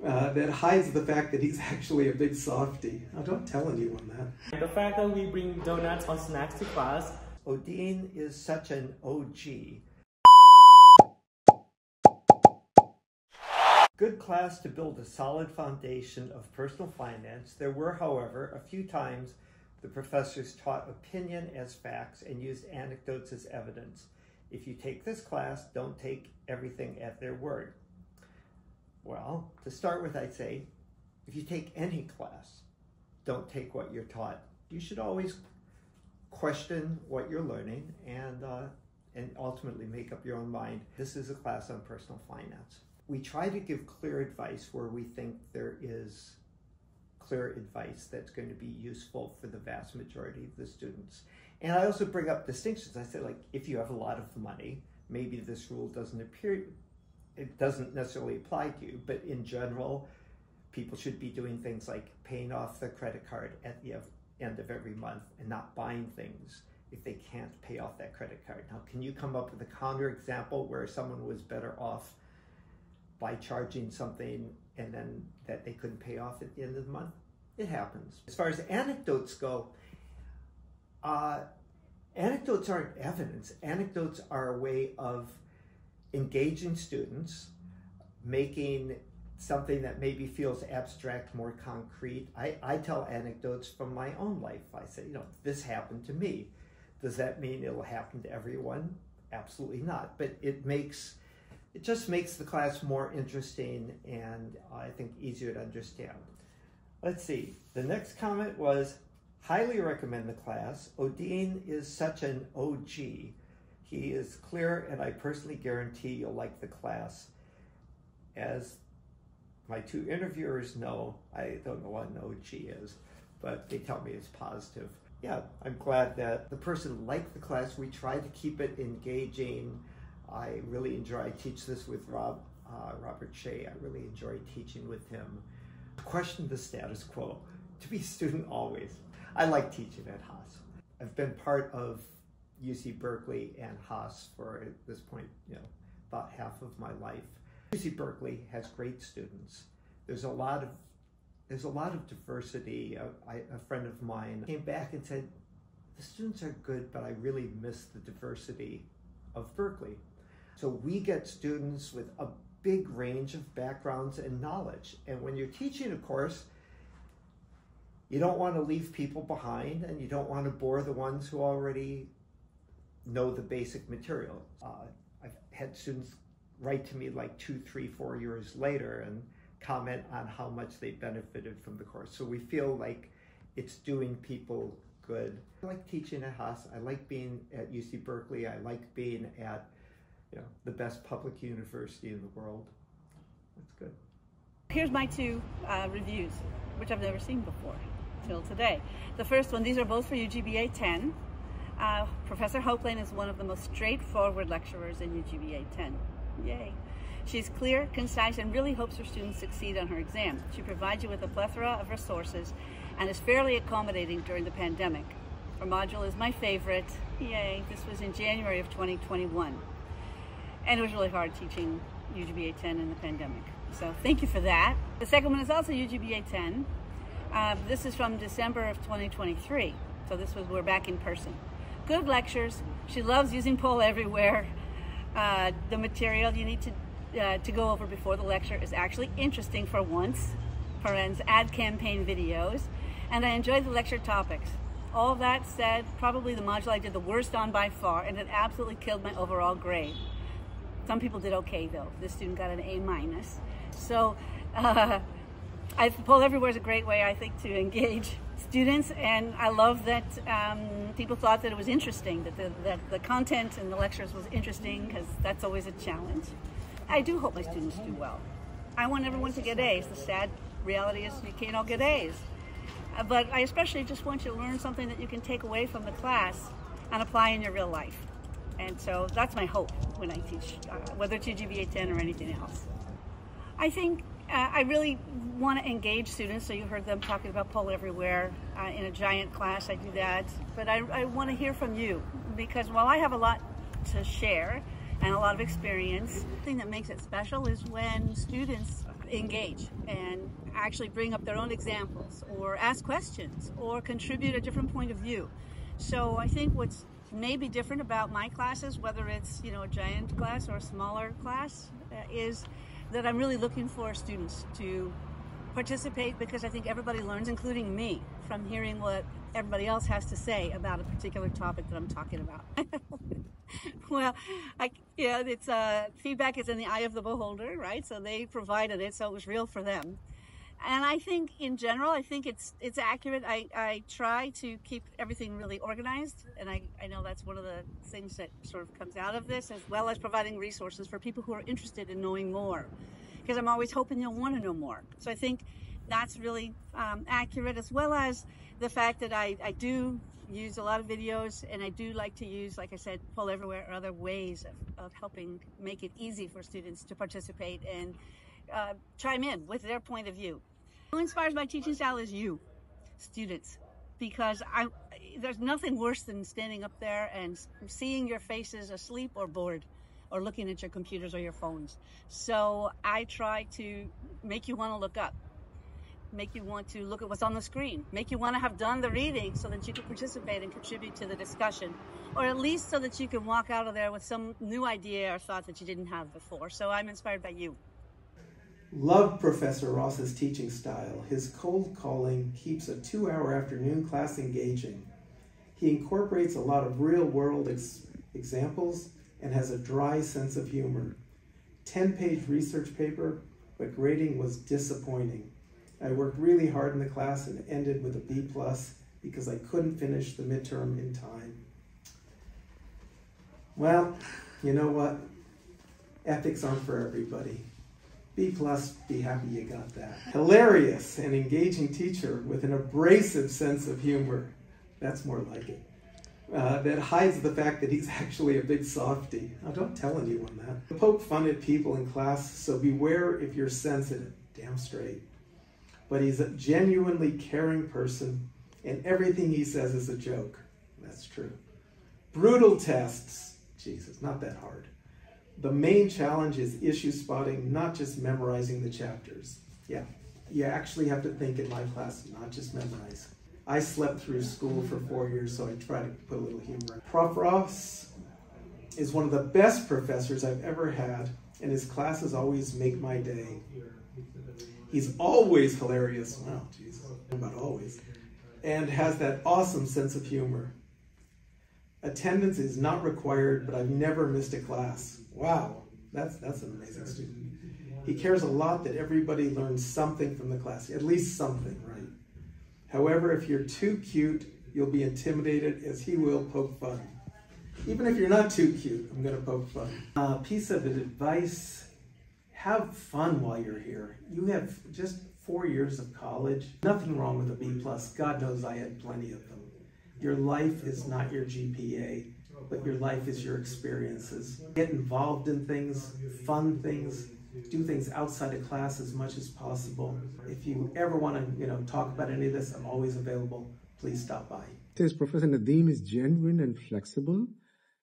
that hides the fact that he's actually a big softie. Now, don't tell anyone that. The fact that we bring donuts or snacks to class. Odean is such an OG. Good class to build a solid foundation of personal finance. There were, however, a few times the professors taught opinion as facts and used anecdotes as evidence. If you take this class, don't take everything at their word. Well, to start with, I'd say, if you take any class, don't take what you're taught. You should always question what you're learning and ultimately make up your own mind. This is a class on personal finance. We try to give clear advice where we think there is clear advice that's going to be useful for the vast majority of the students. And I also bring up distinctions. I say, like, if you have a lot of money, maybe this rule it doesn't necessarily apply to you, but in general, people should be doing things like paying off their credit card at the end of every month and not buying things if they can't pay off that credit card. Now, can you come up with a counter example where someone was better off by charging something and then that they couldn't pay off at the end of the month? It happens. As far as anecdotes go, anecdotes aren't evidence. Anecdotes are a way of engaging students, making something that maybe feels abstract more concrete. I tell anecdotes from my own life. I say, this happened to me. Does that mean it'll happen to everyone? Absolutely not. But it just makes the class more interesting and I think easier to understand. Let's see. The next comment was, highly recommend the class. Odean is such an OG. He is clear, and I personally guarantee you'll like the class. As my two interviewers know, I don't know what an OG is, but they tell me it's positive. Yeah, I'm glad that the person liked the class. We tried to keep it engaging. I really enjoy, I teach this with Robert Shea. I really enjoy teaching with him. Question the status quo. To be a student always. I like teaching at Haas. I've been part of UC Berkeley and Haas for, at this point, about half of my life. UC Berkeley has great students. There's a lot of diversity. A friend of mine came back and said, the students are good, but I really miss the diversity of Berkeley. So we get students with a big range of backgrounds and knowledge. And when you're teaching a course, you don't want to leave people behind and you don't want to bore the ones who already know the basic material. I've had students write to me like 2, 3, 4 years later and comment on how much they benefited from the course. So we feel like it's doing people good. I like teaching at Haas. I like being at UC Berkeley. I like being at the best public university in the world. That's good. Here's my two reviews, which I've never seen before till today. The first one, these are both for UGBA 10. Professor Hopelain is one of the most straightforward lecturers in UGBA 10. Yay. She's clear, concise, and really hopes her students succeed on her exam. She provides you with a plethora of resources and is fairly accommodating during the pandemic. Her module is my favorite. Yay. This was in January of 2021. And it was really hard teaching UGBA 10 in the pandemic. So thank you for that. The second one is also UGBA 10. This is from December of 2023. So we're back in person. Good lectures. She loves using poll everywhere. The material you need to go over before the lecture is actually interesting for once. Parents ad campaign videos. And I enjoyed the lecture topics. All that said, probably the module I did the worst on by far, and it absolutely killed my overall grade. Some people did okay though. This student got an A-. So poll everywhere is a great way, I think, to engage students, and I love that people thought that it was interesting, that the content in the lectures was interesting, because that's always a challenge. I do hope my students do well. I want everyone to get A's. The sad reality is you can't all get A's. But I especially just want you to learn something that you can take away from the class and apply in your real life. And so that's my hope when I teach, whether it's UGBA 10 or anything else. I think I really want to engage students, so you heard them talking about poll everywhere. In a giant class, I do that. But I want to hear from you, because while I have a lot to share and a lot of experience, the thing that makes it special is when students engage and actually bring up their own examples or ask questions or contribute a different point of view. So I think what's maybe different about my classes, whether it's a giant class or a smaller class, is that I'm really looking for students to participate, because I think everybody learns, including me, from hearing what everybody else has to say about a particular topic that I'm talking about. Well, it's feedback is in the eye of the beholder, right? So they provided it, so it was real for them. And I think in general, I think it's accurate. I try to keep everything really organized, and I know that's one of the things that sort of comes out of this, as well as providing resources for people who are interested in knowing more, because I'm always hoping you'll want to know more. So I think that's really accurate, as well as the fact that I do use a lot of videos, and I do like to use, like I said, Poll Everywhere or other ways of helping make it easy for students to participate and chime in with their point of view. Who inspires my teaching style is you, students, because there's nothing worse than standing up there and seeing your faces asleep or bored or looking at your computers or your phones. So I try to make you want to look up, make you want to look at what's on the screen, make you want to have done the reading so that you can participate and contribute to the discussion, or at least so that you can walk out of there with some new idea or thought that you didn't have before. So I'm inspired by you. Love Professor Ross's teaching style. His cold calling keeps a 2-hour afternoon class engaging. He incorporates a lot of real-world examples and has a dry sense of humor. 10-page research paper, but grading was disappointing. I worked really hard in the class and ended with a B+ because I couldn't finish the midterm in time. Well, you know what? Ethics aren't for everybody. B+, be happy you got that. Hilarious and engaging teacher with an abrasive sense of humor. That's more like it. That hides the fact that he's actually a big softie. Now, don't tell anyone that. Poke fun at people in class, so beware if you're sensitive. Damn straight. But he's a genuinely caring person, and everything he says is a joke. That's true. Brutal tests. Jesus, not that hard. The main challenge is issue spotting, not just memorizing the chapters. Yeah, you actually have to think in my class, not just memorize. I slept through school for 4 years, so I try to put a little humor in. Prof. Ross is one of the best professors I've ever had, and his classes always make my day. He's always hilarious. Wow, Jesus, about always. And has that awesome sense of humor. Attendance is not required, but I've never missed a class. Wow, that's an amazing student. He cares a lot that everybody learns something from the class, at least something, right? However, if you're too cute, you'll be intimidated, as he will poke fun. Even if you're not too cute, I'm gonna poke fun. Piece of advice, have fun while you're here. You have just 4 years of college. Nothing wrong with a B+. God knows I had plenty of them. Your life is not your GPA, but your life is your experiences. Get involved in things, fun things, do things outside of class as much as possible. If you ever want to, talk about any of this, I'm always available. Please stop by. Says Professor Nadeem is genuine and flexible.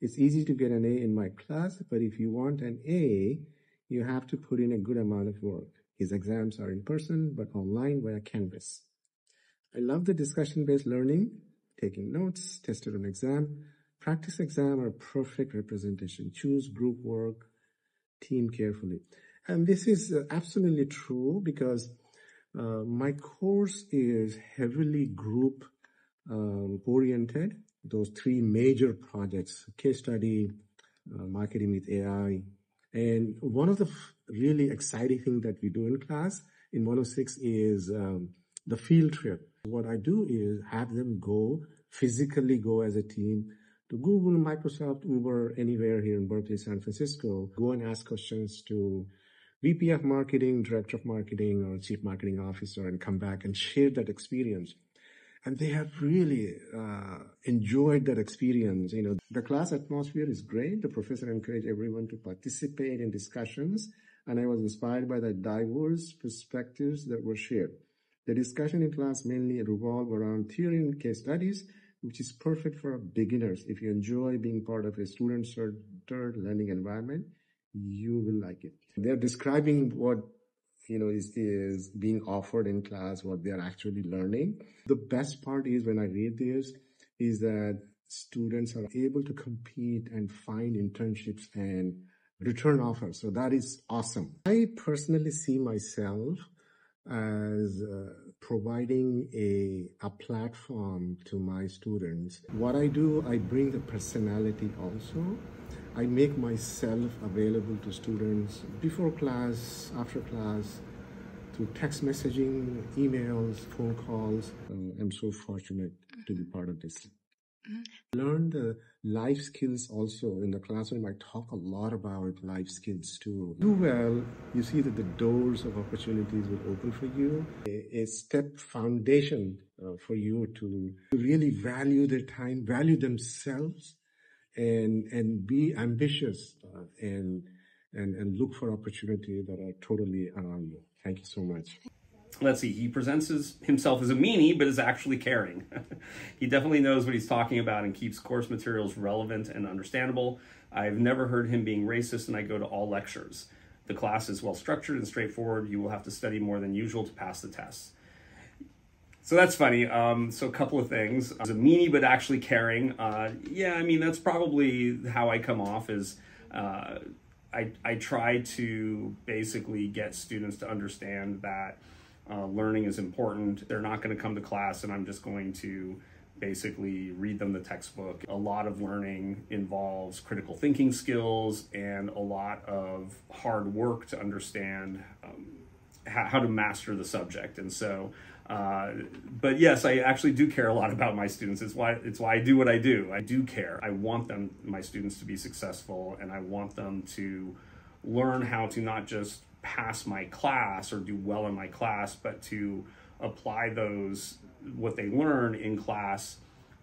It's easy to get an A in my class, but if you want an A, you have to put in a good amount of work. His exams are in person, but online via Canvas. I love the discussion-based learning, taking notes, tested on exam. Practice exam are perfect representation. Choose group work, team carefully. And this is absolutely true because my course is heavily group oriented. Those 3 major projects, case study, marketing with AI. And one of the really exciting things that we do in class in 106 is the field trip. What I do is have them physically go as a team to Google, Microsoft, Uber, anywhere here in Berkeley, San Francisco. Go and ask questions to VP of Marketing, Director of Marketing, or Chief Marketing Officer, and come back and share that experience. And they have really enjoyed that experience. The class atmosphere is great. The professor encouraged everyone to participate in discussions, and I was inspired by the diverse perspectives that were shared. The discussion in class mainly revolved around theory and case studies, which is perfect for beginners. If you enjoy being part of a student-centered learning environment, you will like it. They're describing what is being offered in class, what they're actually learning. The best part is when I read this is that students are able to compete and find internships and return offers. So that is awesome. I personally see myself as providing a platform to my students. What I do, I bring the personality also. I make myself available to students before class, after class, through text messaging, emails, phone calls. I'm so fortunate to be part of this. Learn the life skills also. In the classroom, I talk a lot about life skills too. Do well, you see that the doors of opportunities will open for you. A step foundation for you to really value their time, value themselves, and be ambitious and look for opportunities that are totally around you. Thank you so much. Let's see, he presents himself as a meanie, but is actually caring. He definitely knows what he's talking about and keeps course materials relevant and understandable. I've never heard him being racist, and I go to all lectures. The class is well structured and straightforward. You will have to study more than usual to pass the tests. So that's funny. So a couple of things. As a meanie, but actually caring. Yeah, I mean, that's probably how I come off is I try to basically get students to understand that learning is important. They're not going to come to class and I'm just going to basically read them the textbook. A lot of learning involves critical thinking skills and a lot of hard work to understand how to master the subject. And so, but yes, I actually do care a lot about my students. It's why I do what I do. I do care. I want my students to be successful, and I want them to learn how to not just pass my class or do well in my class, but to apply what they learn in class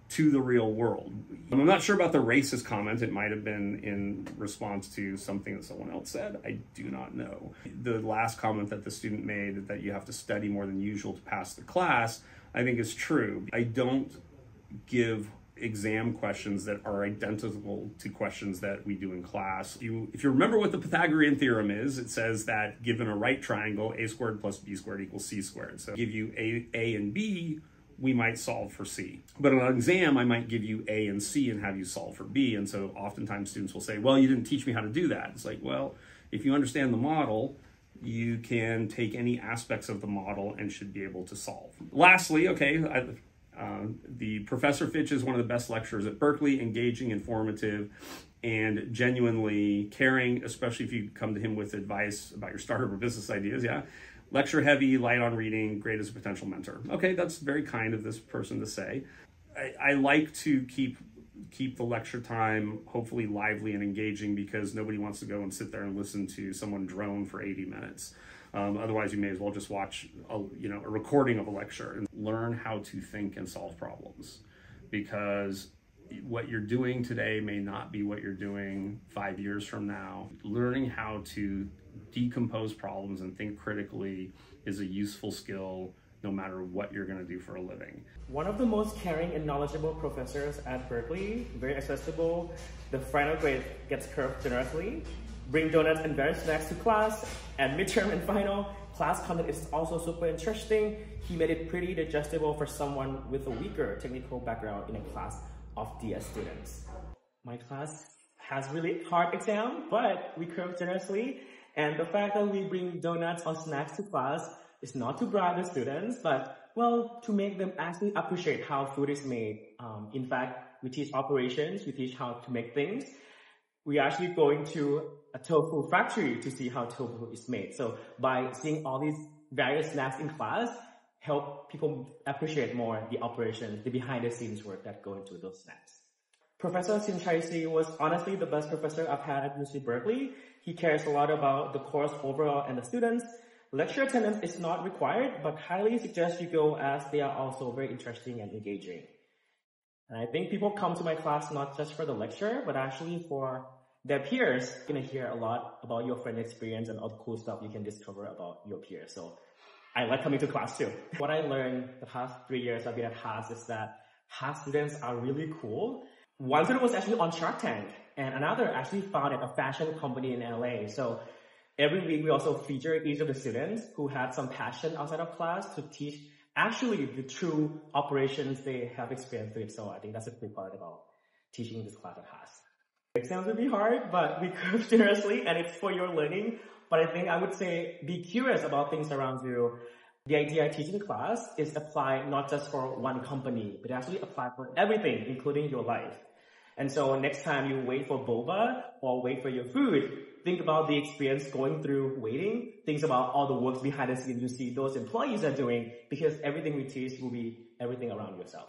to the real world. I'm not sure about the racist comment. It might have been in response to something that someone else said. I do not know. The last comment that the student made, that you have to study more than usual to pass the class, I think is true. I don't give exam questions that are identical to questions that we do in class. If you remember what the Pythagorean theorem is, it says that given a right triangle, a squared plus b squared equals c squared. So give you a and b, we might solve for c. But on an exam, I might give you a and c and have you solve for b. And so oftentimes students will say, well, you didn't teach me how to do that. It's like, well, if you understand the model, you can take any aspects of the model and should be able to solve. Lastly, okay, the Professor Fitch is one of the best lecturers at Berkeley, engaging, informative, and genuinely caring, especially if you come to him with advice about your startup or business ideas, yeah. Lecture heavy, light on reading, great as a potential mentor. Okay, that's very kind of this person to say. I like to keep the lecture time hopefully lively and engaging, because nobody wants to go and sit there and listen to someone drone for 80 minutes. Otherwise, you may as well just watch a recording of a lecture and learn how to think and solve problems, because what you're doing today may not be what you're doing 5 years from now. Learning how to decompose problems and think critically is a useful skill no matter what you're going to do for a living. One of the most caring and knowledgeable professors at Berkeley, very accessible. The final grade gets curved generously. Bring donuts and various snacks to class, and midterm and final. Class content is also super interesting. He made it pretty digestible for someone with a weaker technical background in a class of DS students. My class has really hard exam, but we curve generously. And the fact that we bring donuts or snacks to class is not to bribe the students, but, well, to make them actually appreciate how food is made. In fact, we teach operations, we teach how to make things. We're actually going to a tofu factory to see how tofu is made. So by seeing all these various snacks in class, help people appreciate more the operations, the behind the scenes work that go into those snacks. Professor Sinchaisri was honestly the best professor I've had at UC Berkeley. He cares a lot about the course overall and the students. Lecture attendance is not required, but highly suggest you go, as they are also very interesting and engaging. And I think people come to my class not just for the lecture, but actually for their peers. You're going to hear a lot about your friend experience and all the cool stuff you can discover about your peers. So I like coming to class too. What I learned the past 3 years I've been at Haas is that Haas students are really cool. One student was actually on Shark Tank, and another actually founded a fashion company in LA. So Every week, we also feature each of the students who had some passion outside of class to teach actually the true operations they have experienced with. So I think that's a big part about teaching this class at Haas. Exams will be hard, but we curve generously, and it's for your learning. But I think I would say be curious about things around you. The idea I teach in class is apply not just for one company, but actually apply for everything, including your life. And so next time you wait for boba or wait for your food, think about the experience going through waiting. Think about all the work behind the scenes you see those employees are doing, because everything we teach will be everything around yourself.